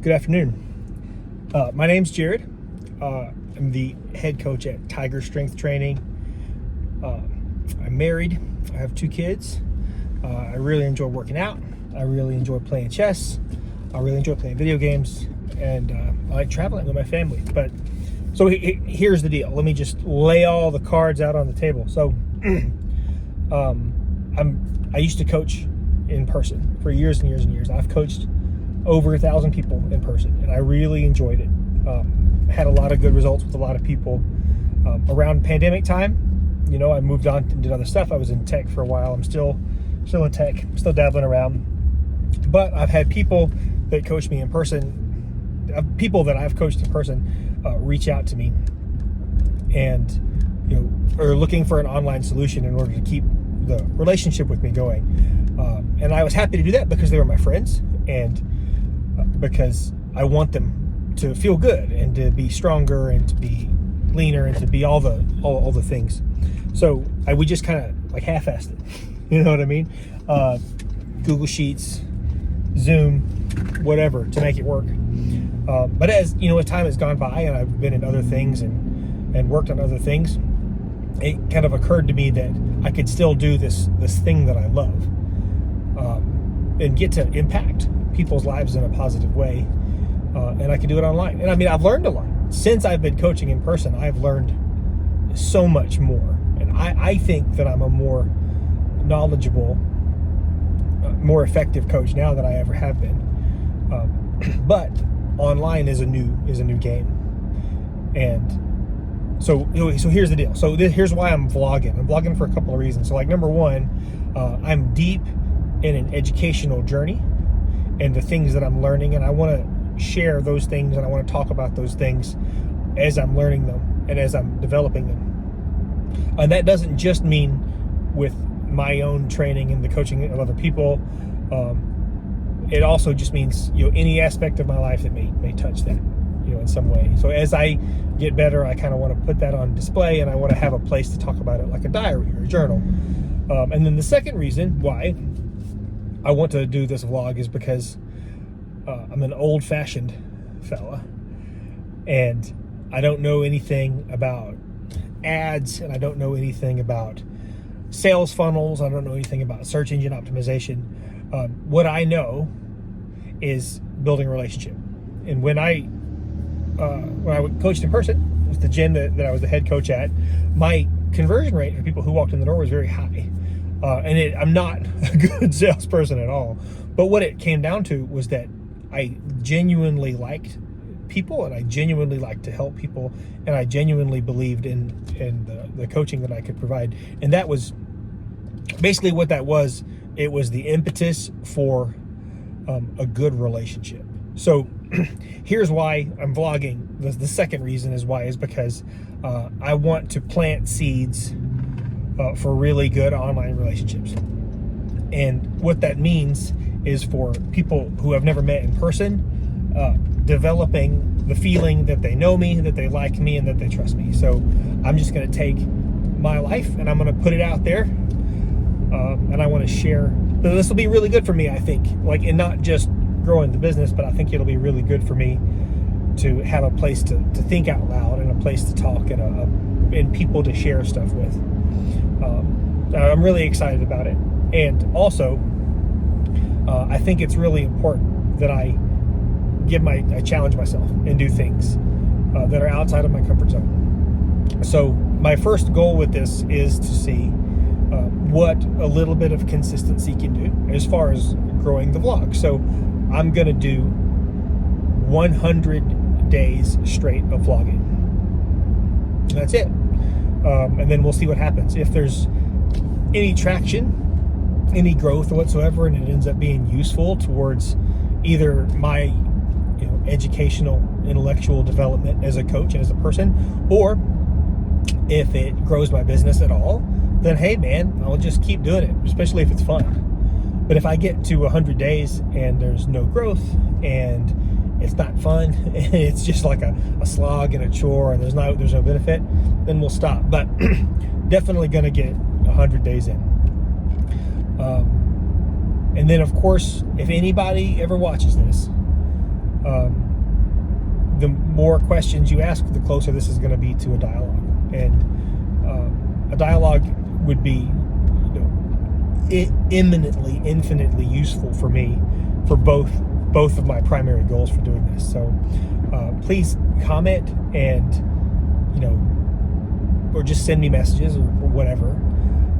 Good afternoon. My name's Jared. I'm the head coach at Tiger Strength Training. I'm married. I have 2 kids. I really enjoy working out. I really enjoy playing chess. I really enjoy playing video games, and I like traveling with my family. So here's the deal. Let me just lay all the cards out on the table. So I used to coach in person for years and years and years. I've coached over 1,000 people in person, and I really enjoyed it. Had a lot of good results with a lot of people. Around pandemic time, I moved on and did other stuff. I was in tech for a while. I'm still in tech, still dabbling around. But I've had people that coach me in person, people that I've coached in person, reach out to me and are looking for an online solution in order to keep the relationship with me going. And I was happy to do that because they were my friends, and because I want them to feel good and to be stronger and to be leaner and to be all the things. So we just kind of like half-assed it. You know what I mean? Google Sheets, Zoom, whatever, to make it work. But as time has gone by and I've been in other things and worked on other things, it kind of occurred to me that I could still do this thing that I love, and get to impact people's lives in a positive way, and I can do it online. And I mean, I've learned a lot since I've been coaching in person. I've learned so much more, and I think that I'm a more knowledgeable, more effective coach now than I ever have been. But online is a new game, and so here's the deal. So here's why I'm vlogging. I'm vlogging for a couple of reasons. So number one, I'm deep in an educational journey and the things that I'm learning, and I want to share those things, and I want to talk about those things as I'm learning them and as I'm developing them. And that doesn't just mean with my own training and the coaching of other people. It also just means any aspect of my life that may touch that in some way. So as I get better, I kind of want to put that on display, and I want to have a place to talk about it, like a diary or a journal. And then the second reason why I want to do this vlog is because I'm an old-fashioned fella, and I don't know anything about ads, and I don't know anything about sales funnels. I don't know anything about search engine optimization. What I know is building a relationship. And when I coached in person, it was the gym that I was the head coach at, my conversion rate for people who walked in the door was very high. And I'm not a good salesperson at all. But what it came down to was that I genuinely liked people, and I genuinely liked to help people, and I genuinely believed in the coaching that I could provide. And that was basically what that was. It was the impetus for a good relationship. So here's why I'm vlogging. The second reason is because I want to plant seeds for really good online relationships. And what that means is for people who have never met in person, developing the feeling that they know me, that they like me, and that they trust me. So I'm just going to take my life and I'm going to put it out there, and I want to share. This will be really good for me, I think, and not just growing the business, but I think it'll be really good for me to have a place to think out loud, and a place to talk, and people to share stuff with. I'm really excited about it. And also, I think it's really important that I challenge myself and do things that are outside of my comfort zone. So my first goal with this is to see what a little bit of consistency can do as far as growing the vlog. So I'm going to do 100 days straight of vlogging. That's it. And then we'll see what happens. If there's any traction, any growth whatsoever, and it ends up being useful towards either my educational, intellectual development as a coach and as a person, or if it grows my business at all, then hey man, I'll just keep doing it, especially if it's fun. But if I get to 100 days and there's no growth, and it's not fun, and it's just like a slog and a chore, and there's no benefit, then we'll stop. But definitely gonna get 100 days in. And then of course, if anybody ever watches this, the more questions you ask, the closer this is going to be to a dialogue. And a dialogue would be, infinitely useful for me for both of my primary goals for doing this. So please comment and, or just send me messages or whatever.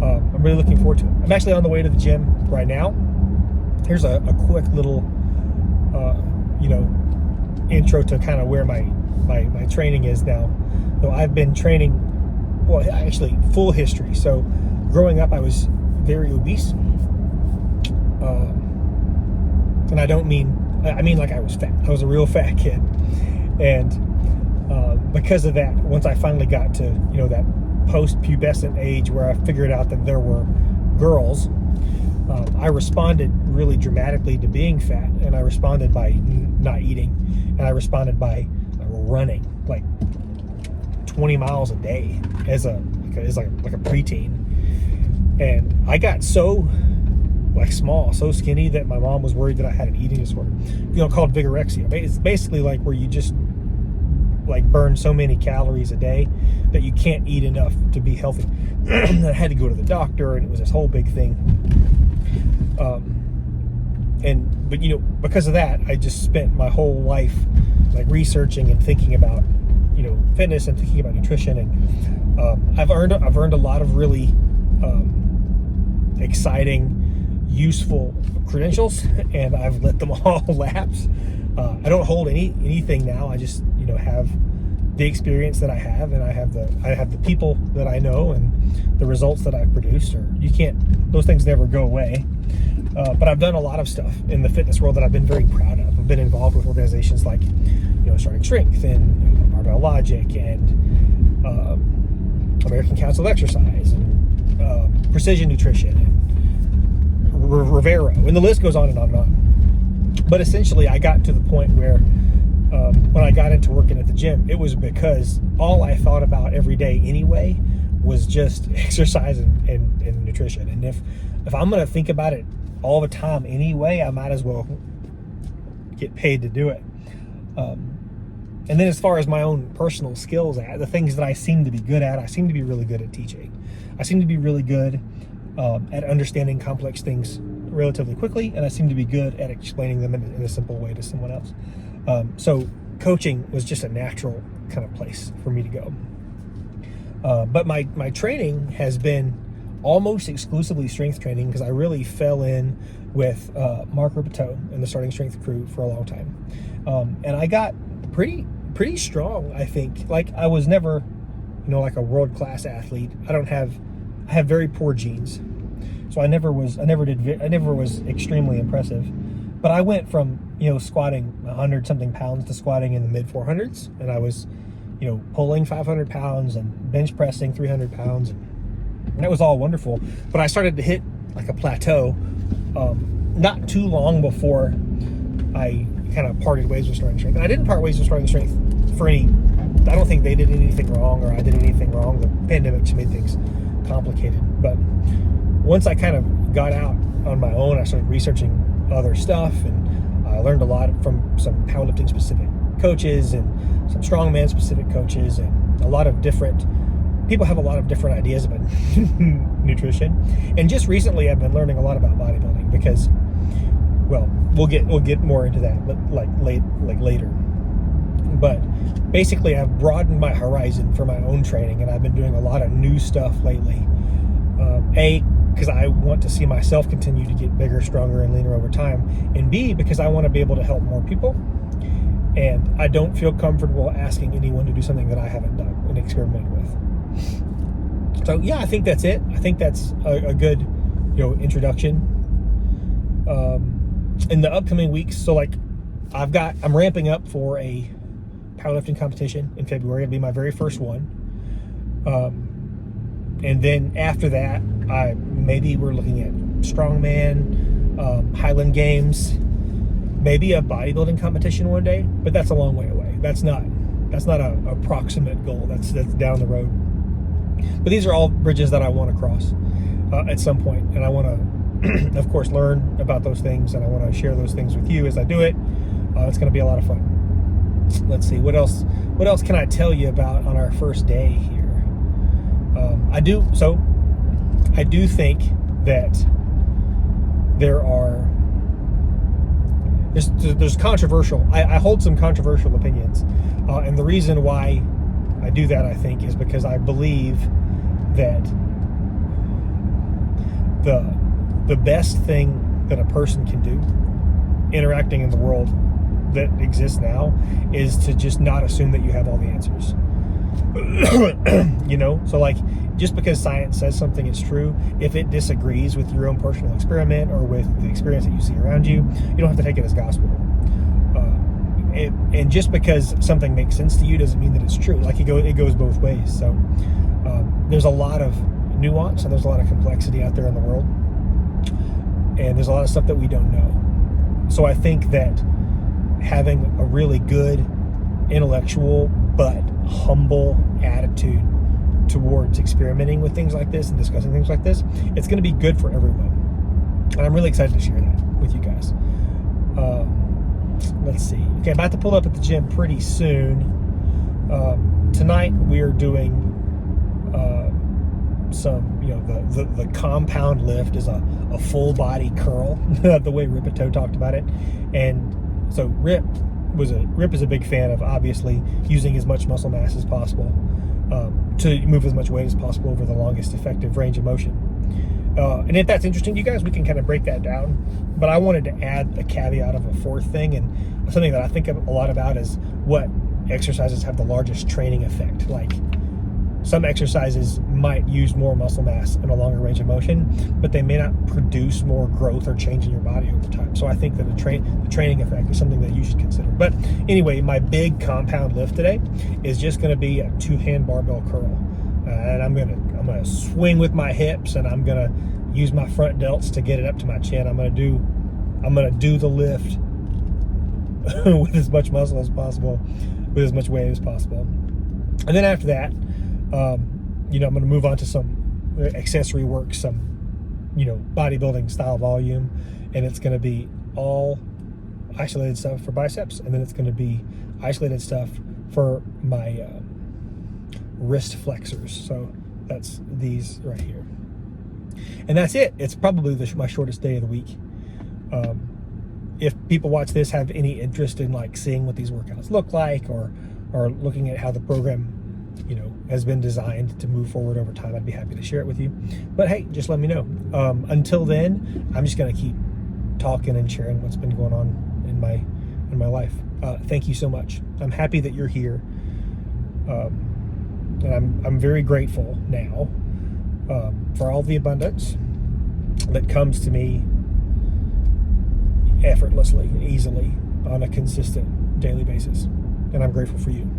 I'm really looking forward to it. I'm actually on the way to the gym right now. Here's a quick little, intro to kind of where my training is now. So I've been training, well, actually full history. So growing up, I was very obese. And I mean like I was fat. I was a real fat kid. And because of that, once I finally got to, that post-pubescent age where I figured out that there were girls, I responded really dramatically to being fat, and I responded by not eating, and I responded by running like 20 miles a day as a preteen. And I got so small, so skinny that my mom was worried that I had an eating disorder, called vigorexia. It's basically like where you just burn so many calories a day that you can't eat enough to be healthy. I had to go to the doctor, and it was this whole big thing. But because of that, I just spent my whole life researching and thinking about fitness and thinking about nutrition, and I've earned a lot of really exciting, useful credentials, and I've let them all lapse. I don't hold anything now. I just have the experience that I have, and I have the people that I know, and the results that I've produced. Or those things never go away. But I've done a lot of stuff in the fitness world that I've been very proud of. I've been involved with organizations like Starting Strength and Barbell Logic and American Council of Exercise and Precision Nutrition and Rivero, and the list goes on and on and on. But essentially, I got to the point where when I got into working at the gym, it was because all I thought about every day anyway was just exercise and nutrition. And if I'm going to think about it all the time anyway, I might as well get paid to do it. And then as far as my own personal skills, the things that I seem to be good at, I seem to be really good at teaching. I seem to be really good at understanding complex things relatively quickly, and I seem to be good at explaining them in a simple way to someone else. So coaching was just a natural kind of place for me to go. But my training has been almost exclusively strength training, because I really fell in with Mark Rippetoe and the Starting Strength crew for a long time. And I got pretty strong, I think. I was never, like a world-class athlete. I have very poor genes. So I never was extremely impressive. But I went from, squatting 100 something pounds to squatting in the mid 400s. And I was, pulling 500 pounds and bench pressing 300 pounds. And that was all wonderful. But I started to hit a plateau not too long before I kind of parted ways with Starting Strength. And I didn't part ways with Starting Strength for I don't think they did anything wrong or I did anything wrong. The pandemic just made things complicated. But once I kind of got out on my own, I started researching other stuff, and I learned a lot from some powerlifting specific coaches and some strongman specific coaches, and a lot of different people have a lot of different ideas about nutrition. And just recently I've been learning a lot about bodybuilding, because we'll get more into that later. But basically I've broadened my horizon for my own training, and I've been doing a lot of new stuff lately. Because I want to see myself continue to get bigger, stronger, and leaner over time, and B, because I want to be able to help more people, and I don't feel comfortable asking anyone to do something that I haven't done and experimented with. So yeah, I think that's it. I think that's a good introduction. In the upcoming weeks, so I'm ramping up for a powerlifting competition in February. It'll be my very first one. And then after that, we're looking at strongman, Highland Games, maybe a bodybuilding competition one day, but that's a long way away. That's not a proximate goal. That's down the road. But these are all bridges that I want to cross at some point, and I want to, of course, learn about those things, and I want to share those things with you as I do it. It's going to be a lot of fun. Let's see, what else can I tell you about on our first day here? I do think that there's controversial, I hold some controversial opinions, and the reason why I do that, I think, is because I believe that the best thing that a person can do interacting in the world that exists now is to just not assume that you have all the answers. You know, so like, just because science says something is true, if it disagrees with your own personal experiment or with the experience that you see around you, you don't have to take it as gospel. And just because something makes sense to you doesn't mean that it's true. Like, it goes both ways. So there's a lot of nuance and there's a lot of complexity out there in the world, and there's a lot of stuff that we don't know. So I think that having a really good intellectual but humble attitude towards experimenting with things like this and discussing things like this, it's going to be good for everyone. And I'm really excited to share that with you guys. Let's see. Okay, about to pull up at the gym pretty soon. Tonight we are doing some, the compound lift is a full body curl, the way Ripito talked about it. And so Rip is a big fan of, obviously, using as much muscle mass as possible to move as much weight as possible over the longest effective range of motion. And if that's interesting to you guys, we can kind of break that down. But I wanted to add a caveat of a fourth thing, and something that I think a lot about is what exercises have the largest training effect. Like, some exercises might use more muscle mass in a longer range of motion, but they may not produce more growth or change in your body over time. So I think that the training effect is something that you should consider. But anyway, my big compound lift today is just going to be a 2-hand barbell curl, and I'm gonna swing with my hips, and I'm gonna use my front delts to get it up to my chin. I'm gonna do the lift with as much muscle as possible, with as much weight as possible, and then after that, I'm going to move on to some accessory work, some, bodybuilding style volume, and it's going to be all isolated stuff for biceps, and then it's going to be isolated stuff for my wrist flexors. So that's these right here, and that's it. It's probably my shortest day of the week. If people watch this have any interest in like seeing what these workouts look like, or looking at how the program has been designed to move forward over time, I'd be happy to share it with you. But hey, just let me know. Until then, I'm just going to keep talking and sharing what's been going on in my life. Thank you so much. I'm happy that you're here, and I'm very grateful now for all the abundance that comes to me effortlessly, easily, on a consistent daily basis. And I'm grateful for you.